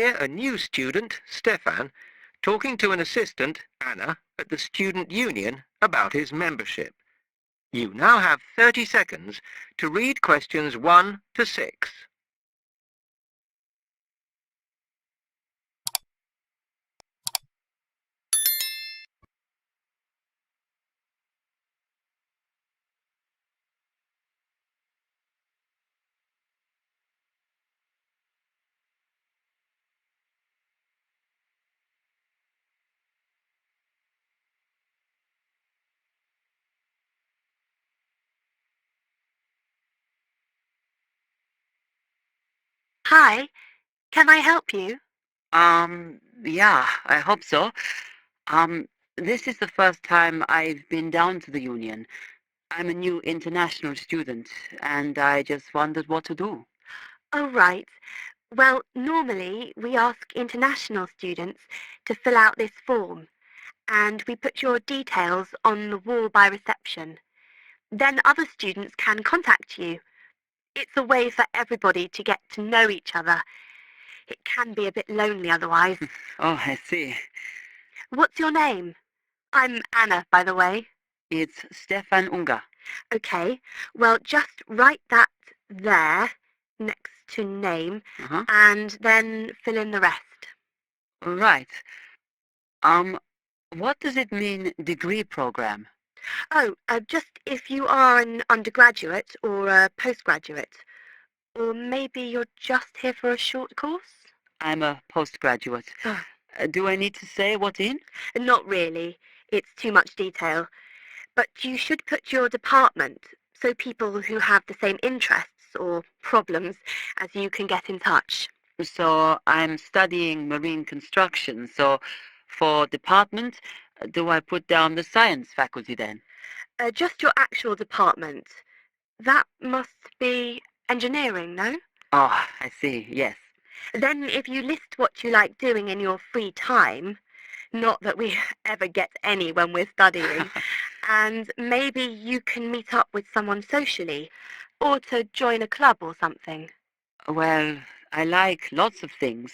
hear a new student, Stefan, talking to an assistant, Anna, at the student union about his membership. You now have 30 seconds to read questions 1 to 6. Hi, can I help you? Yeah, I hope so. This is the first time I've been down to the union. I'm a new international student, and I just wondered what to do. Oh, right. Well, normally we ask international students to fill out this form, and we put your details on the wall by reception. Then other students can contact you. It's a way for everybody to get to know each other. It can be a bit lonely otherwise. Oh, I see. What's your name? I'm Anna, by the way. It's Stefan Unger. Okay, well, just write that there next to name, Uh-huh. and then fill in the rest. Right. Um, what does it mean, degree program? Oh, just if you are an undergraduate or a postgraduate, or maybe you're just here for a short course? I'm a postgraduate. Oh, Do I need to say what in? not really. It's too much detail. But you should put your department so people who have the same interests or problems as you can get in touch. So I'm studying marine construction. So for department, do I put down the science faculty then? Just your actual department. That must be engineering, no? Oh, I see. Yes. Then if you list what you like doing in your free time, not that we ever get any when we're studying, and maybe you can meet up with someone socially, or to join a club or something. Well, I like lots of things.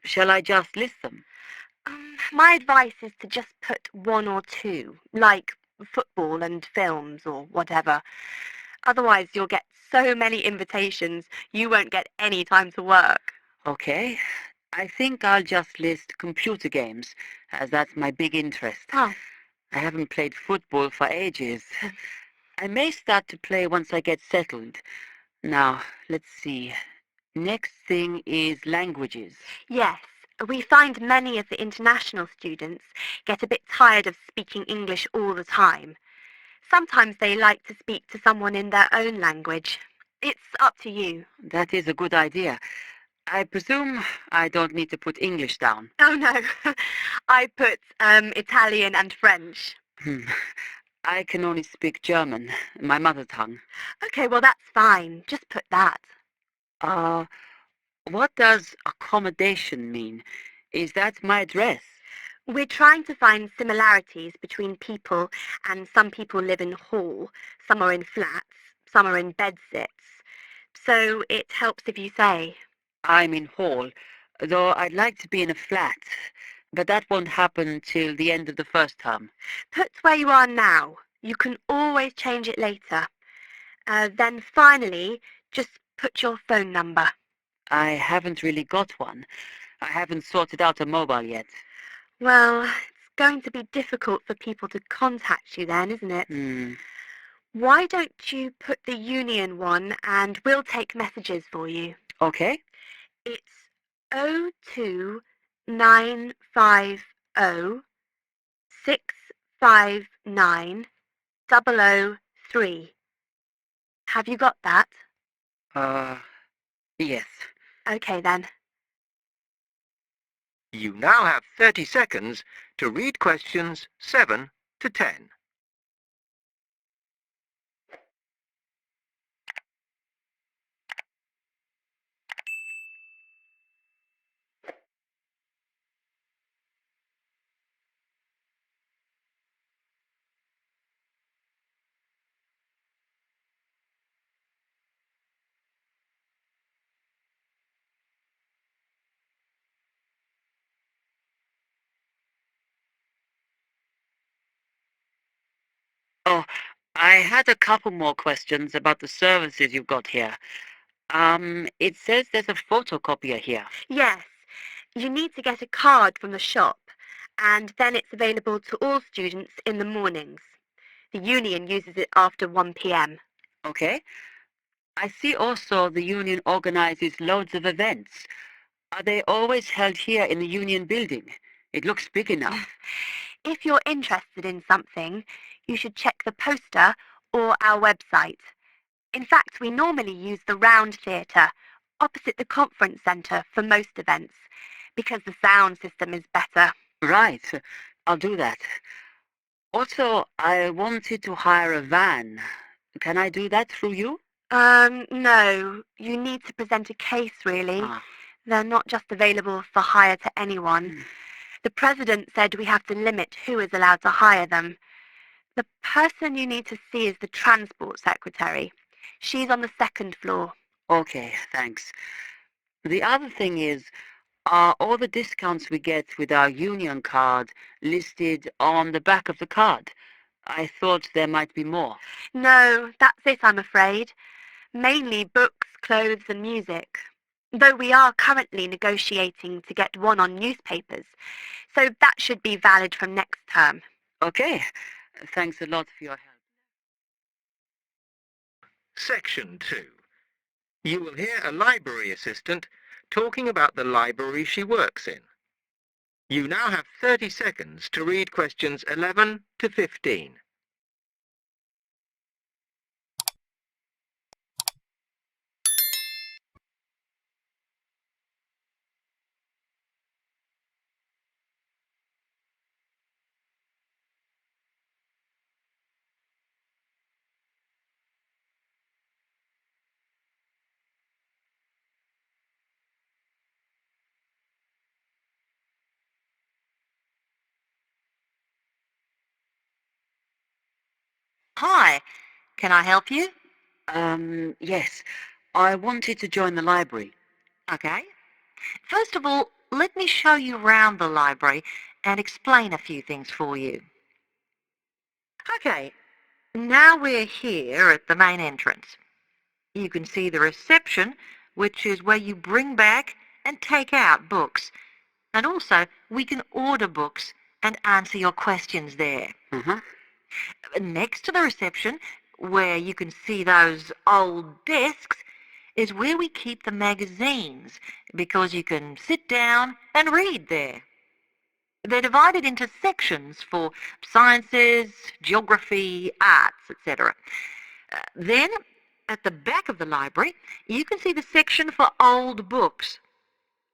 Shall I just list them? My advice is to just put one or two, like football and films or whatever. Otherwise, you'll get so many invitations, you won't get any time to work. Okay. I think I'll just list computer games, as that's my big interest. Oh, I haven't played football for ages. I may start to play once I get settled. Now, let's see. Next thing is languages. yes. We find many of the international students get a bit tired of speaking English all the time. Sometimes they like to speak to someone in their own language. It's up to you. That is a good idea. I presume I don't need to put English down. Oh no, I put Italian and French. Hmm. I can only speak German, my mother tongue. Okay, well that's fine. Just put that. Uh, what does accommodation mean? Is that my address? We're trying to find similarities between people, and some people live in hall, some are in flats, some are in bedsits. So it helps if you say, I'm in hall, though I'd like to be in a flat, but that won't happen till the end of the first term. put where you are now. You can always change it later. Then finally, just put your phone number. I haven't really got one. I haven't sorted out a mobile yet. Well, it's going to be difficult for people to contact you then, isn't it? Hmm. Why don't you put the union one and we'll take messages for you? Okay. It's 02950 659 003. Have you got that? Uh, yes. Okay then. You now have 30 seconds to read questions 7 to 10. Oh, I had a couple more questions about the services you've got here. It says there's a photocopier here. Yes, you need to get a card from the shop, and then it's available to all students in the mornings. The union uses it after 1 p.m. Okay. I see also the union organizes loads of events. Are they always held here in the union building? It looks big enough. If you're interested in something, you should check the poster or our website. In fact, we normally use the Round Theatre opposite the conference centre for most events because the sound system is better. Right. I'll do that. Also, I wanted to hire a van. Can I do that through you? No, you need to present a case, really. Ah. They're not just available for hire to anyone. The president said we have to limit who is allowed to hire them. The person you need to see is the transport secretary. She's on the second floor. Okay, thanks. The other thing is, are all the discounts we get with our union card listed on the back of the card? I thought there might be more. No, that's it, I'm afraid. Mainly books, clothes and music. Though we are currently negotiating to get one on newspapers, so that should be valid from next term. Okay, thanks a lot for your help. Section 2. You will hear a library assistant talking about the library she works in. You now have 30 seconds to read questions 11 to 15. Hi, can I help you? Yes. I wanted to join the library. Okay. First of all, let me show you round the library and explain a few things for you. Okay, now we're here at the main entrance. You can see the reception, which is where you bring back and take out books. And also, we can order books and answer your questions there. Uh-huh. Next to the reception, where you can see those old desks, is where we keep the magazines, because you can sit down and read there. They're divided into sections for sciences, geography, arts, etc. Then, at the back of the library, you can see the section for old books.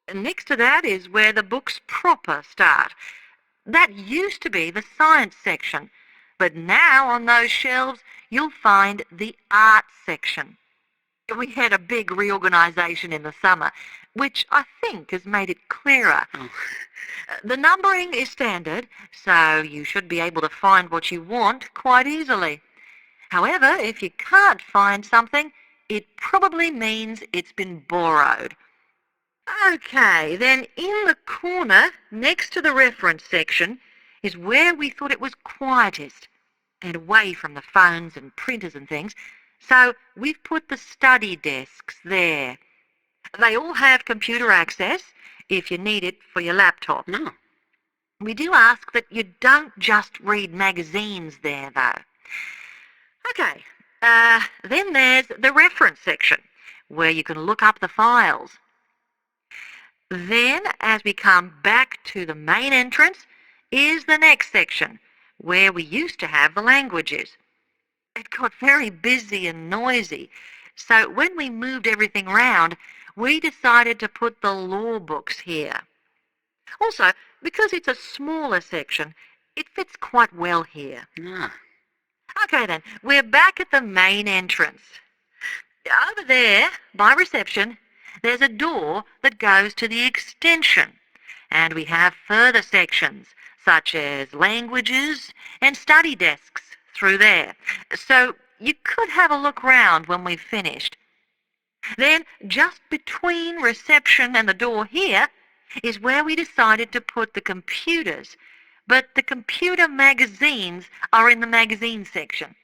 And next to that is where the books proper start. That used to be the science section, but now on those shelves you'll find the arts section. We had a big reorganisation in the summer, which I think has made it clearer. Oh. The numbering is standard, so you should be able to find what you want quite easily. However, if you can't find something, it probably means it's been borrowed. Okay, then in the corner, next to the reference section, is where we thought it was quietest and away from the phones and printers and things. So we've put the study desks there. They all have computer access if you need it for your laptop. No. We do ask that you don't just read magazines there, though. Okay, then there's the reference section, where you can look up the files. Then, as we come back to the main entrance, is the next section, where we used to have the languages. It got very busy and noisy, so when we moved everything round, we decided to put the law books here. Also, because it's a smaller section, it fits quite well here. Ah. Okay then, we're back at the main entrance. Over there, by reception, there's a door that goes to the extension, and we have further sections, such as languages and study desks through there. So you could have a look round when we've finished. Then, just between reception and the door here, is where we decided to put the computers, but the computer magazines are in the magazine section,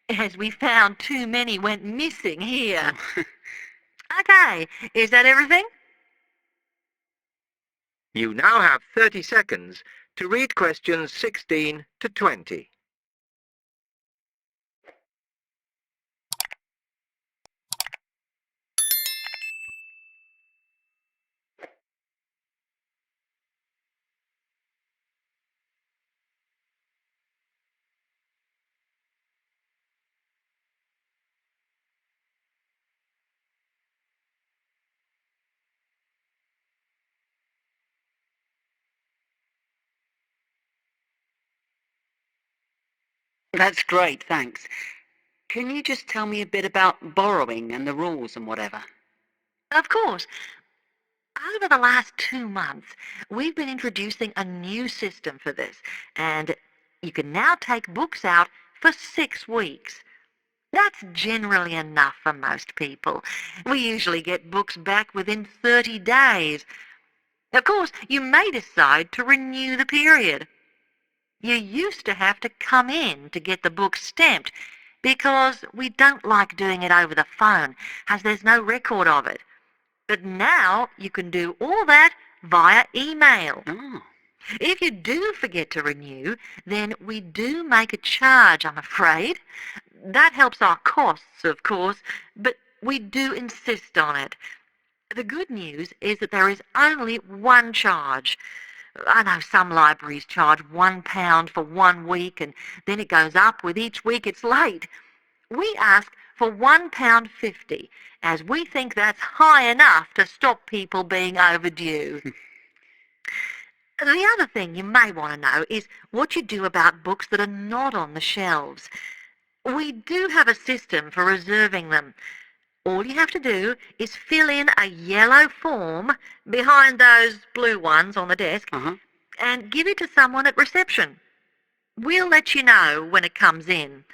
as we found too many went missing here. Okay, is that everything? You now have 30 seconds to read questions 16 to 20. That's great, thanks. Can you just tell me a bit about borrowing and the rules and whatever? Of course. Over the last 2 months, we've been introducing a new system for this, and you can now take books out for 6 weeks. That's generally enough for most people. We usually get books back within 30 days. Of course, you may decide to renew the period. You used to have to come in to get the book stamped because we don't like doing it over the phone, as there's no record of it. But now you can do all that via email. Oh. If you do forget to renew, then we do make a charge, I'm afraid. That helps our costs, of course, but we do insist on it. The good news is that there is only one charge. I know some libraries charge £1 for 1 week, and then it goes up with each week it's late. We ask for £1.50, as we think that's high enough to stop people being overdue. The other thing you may want to know is what you do about books that are not on the shelves. We do have a system for reserving them. All you have to do is fill in a yellow form behind those blue ones on the desk and give it to someone at reception. We'll let you know when it comes in.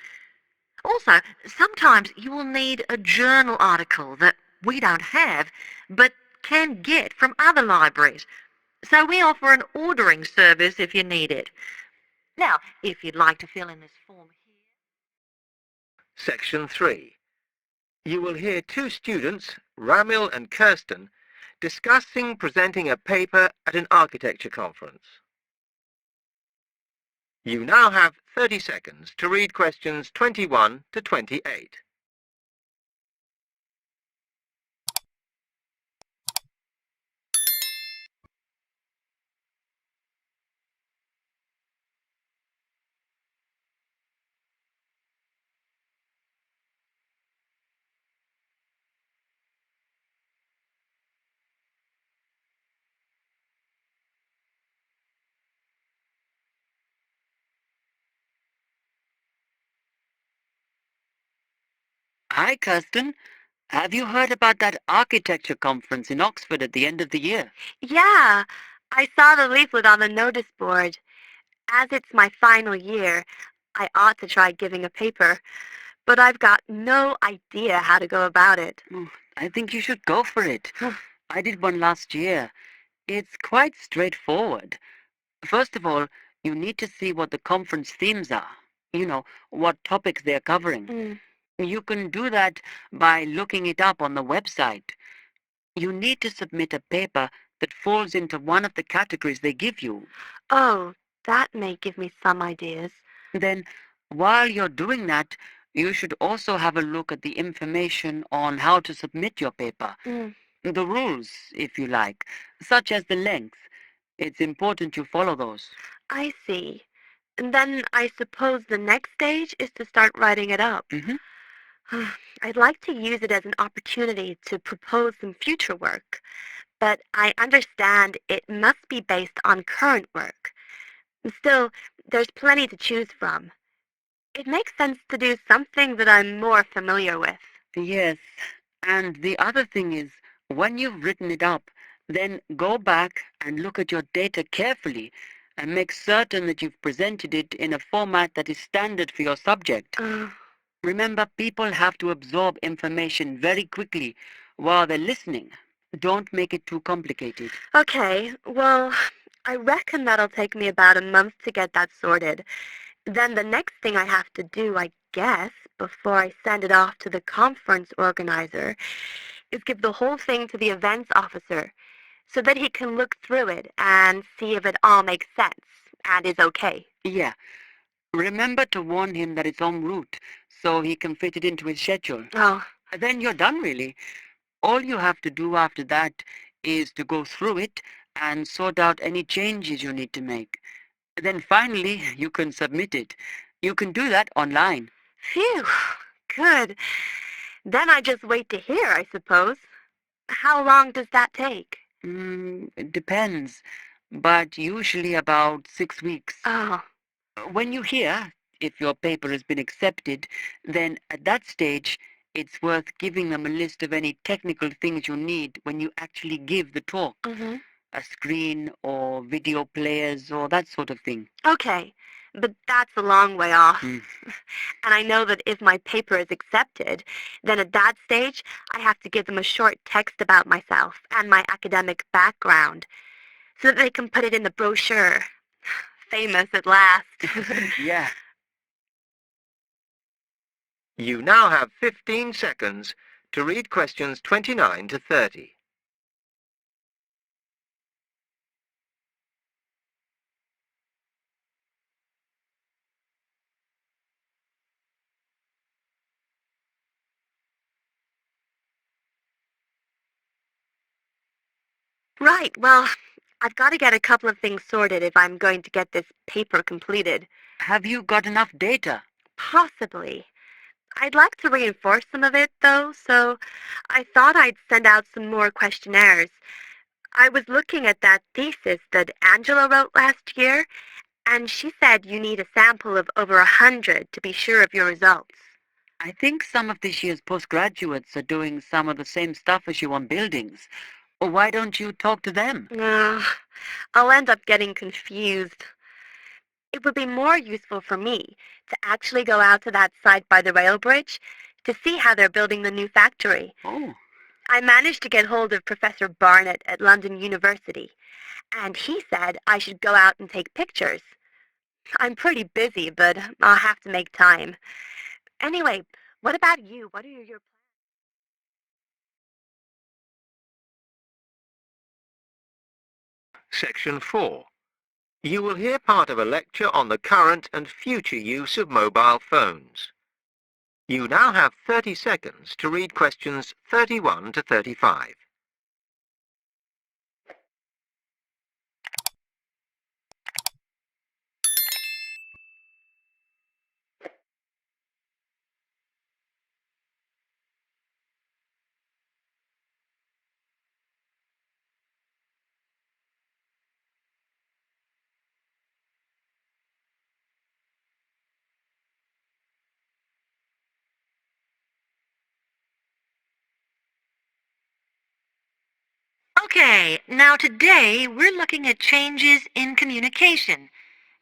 Also, sometimes you will need a journal article that we don't have but can get from other libraries. So we offer an ordering service if you need it. Now, if you'd like to fill in this form here. Section 3. You will hear two students, Ramil and Kirsten, discussing presenting a paper at an architecture conference. You now have 30 seconds to read questions 21 to 28. Hi, Kirsten. Have you heard about that architecture conference in Oxford at the end of the year? Yeah, I saw the leaflet on the notice board. As it's my final year, I ought to try giving a paper, but I've got no idea how to go about it. Oh, I think you should go for it. I did one last year. It's quite straightforward. First of all, you need to see what the conference themes are. You know, what topics they're covering. You can do that by looking it up on the website. You need to submit a paper that falls into one of the categories they give you. Oh, that may give me some ideas. Then, while you're doing that, you should also have a look at the information on how to submit your paper. The rules, if you like, such as the length. It's important you follow those. I see. And then I suppose the next stage is to start writing it up. I'd like to use it as an opportunity to propose some future work, but I understand it must be based on current work. Still, there's plenty to choose from. It makes sense to do something that I'm more familiar with. Yes, and the other thing is, when you've written it up, then go back and look at your data carefully and make certain that you've presented it in a format that is standard for your subject. Remember, people have to absorb information very quickly while they're listening. Don't make it too complicated. Okay, well, I reckon that'll take me about a month to get that sorted. Then the next thing I have to do, I guess, before I send it off to the conference organizer, is give the whole thing to the events officer so that he can look through it and see if it all makes sense and is okay. Yeah. Remember to warn him that it's en route so he can fit it into his schedule. Oh, Then you're done, really. All you have to do after that is to go through it and sort out any changes you need to make. Then finally, you can submit it. You can do that online. phew, good. Then I just wait to hear, I suppose. How long does that take? It depends, but usually about 6 weeks. Oh, When you hear if your paper has been accepted, then at that stage, it's worth giving them a list of any technical things you need when you actually give the talk. mm-hmm. A screen or video players or that sort of thing. Okay, but that's a long way off. Mm. And I know that if my paper is accepted, then at that stage, I have to give them a short text about myself and my academic background so that they can put it in the brochure. Famous at last. Yeah. You now have 15 seconds to read questions 29 to 30. Right, well, I've got to get a couple of things sorted if I'm going to get this paper completed. Have you got enough data? Possibly. I'd like to reinforce some of it, though, so I thought I'd send out some more questionnaires. I was looking at that thesis that Angela wrote last year, and she said you need a sample of over 100 to be sure of your results. I think some of this year's postgraduates are doing some of the same stuff as you on buildings. Why don't you talk to them? I'll end up getting confused. It would be more useful for me to actually go out to that site by the rail bridge to see how they're building the new factory. Oh, I managed to get hold of Professor Barnett at London University, and he said I should go out and take pictures. I'm pretty busy, but I'll have to make time. Anyway, what about you? What are your Section 4. You will hear part of a lecture on the current and future use of mobile phones. You now have 30 seconds to read questions 31 to 35. Okay, now today we're looking at changes in communication,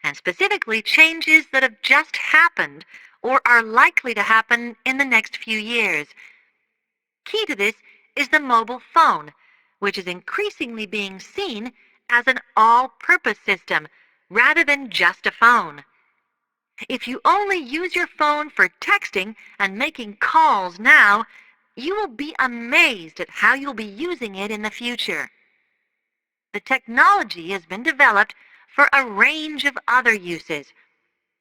and specifically changes that have just happened or are likely to happen in the next few years. Key to this is the mobile phone, which is increasingly being seen as an all-purpose system rather than just a phone. If you only use your phone for texting and making calls now, you will be amazed at how you'll be using it in the future. The technology has been developed for a range of other uses.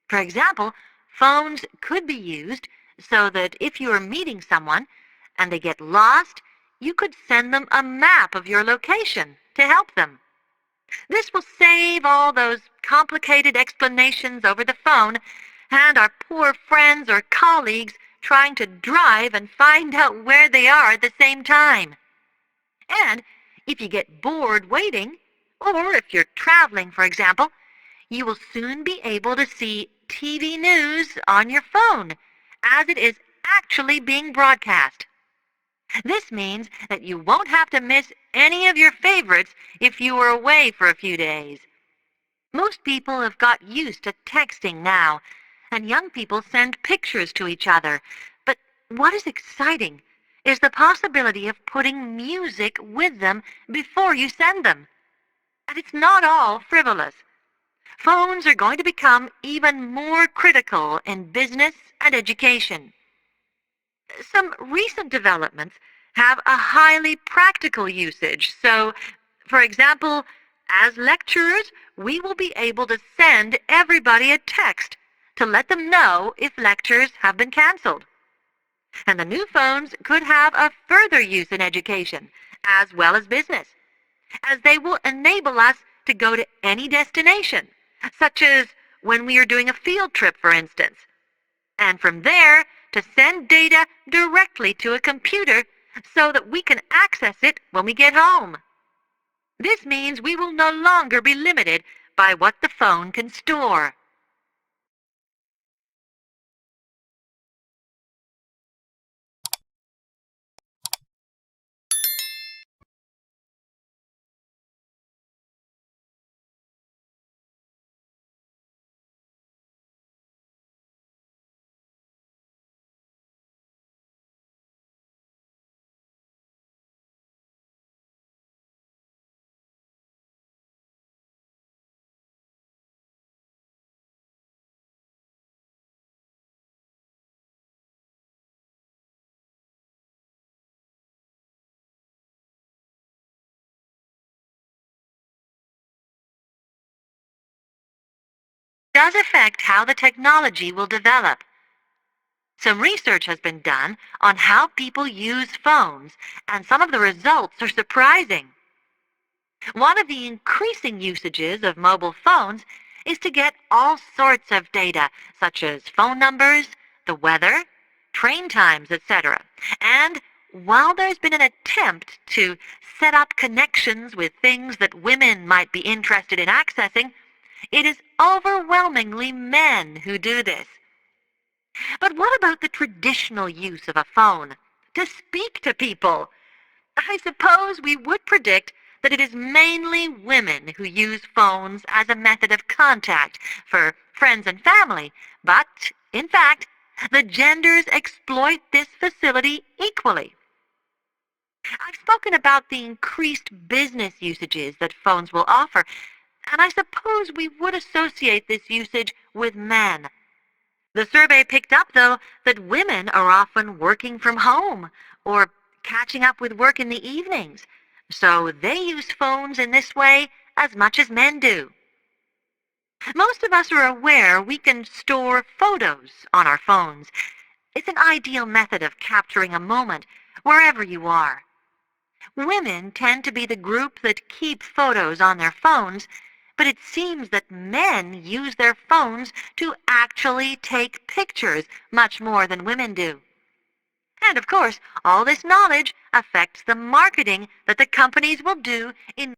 For example, phones could be used so that if you are meeting someone and they get lost, you could send them a map of your location to help them. This will save all those complicated explanations over the phone and our poor friends or colleagues trying to drive and find out where they are at the same time. And if you get bored waiting, or if you're traveling, for example, you will soon be able to see TV news on your phone as it is actually being broadcast. This means that you won't have to miss any of your favorites if you were away for a few days. Most people have got used to texting now, and young people send pictures to each other. But what is exciting is the possibility of putting music with them before you send them. And it's not all frivolous. Phones are going to become even more critical in business and education. Some recent developments have a highly practical usage. So, for example, as lecturers, we will be able to send everybody a text to let them know if lectures have been canceled. And the new phones could have a further use in education, as well as business, as they will enable us to go to any destination, such as when we are doing a field trip, for instance, and from there to send data directly to a computer so that we can access it when we get home. This means we will no longer be limited by what the phone can store. It does affect how the technology will develop. Some research has been done on how people use phones, and some of the results are surprising. One of the increasing usages of mobile phones is to get all sorts of data, such as phone numbers, the weather, train times, etc. And while there's been an attempt to set up connections with things that women might be interested in accessing, it is overwhelmingly men who do this. But what about the traditional use of a phone? To speak to people? I suppose we would predict that it is mainly women who use phones as a method of contact for friends and family, but, in fact, the genders exploit this facility equally. I've spoken about the increased business usages that phones will offer, and I suppose we would associate this usage with men. The survey picked up, though, that women are often working from home or catching up with work in the evenings, so they use phones in this way as much as men do. Most of us are aware we can store photos on our phones. It's an ideal method of capturing a moment wherever you are. Women tend to be the group that keep photos on their phones, but it seems that men use their phones to actually take pictures much more than women do. And of course, all this knowledge affects the marketing that the companies will do in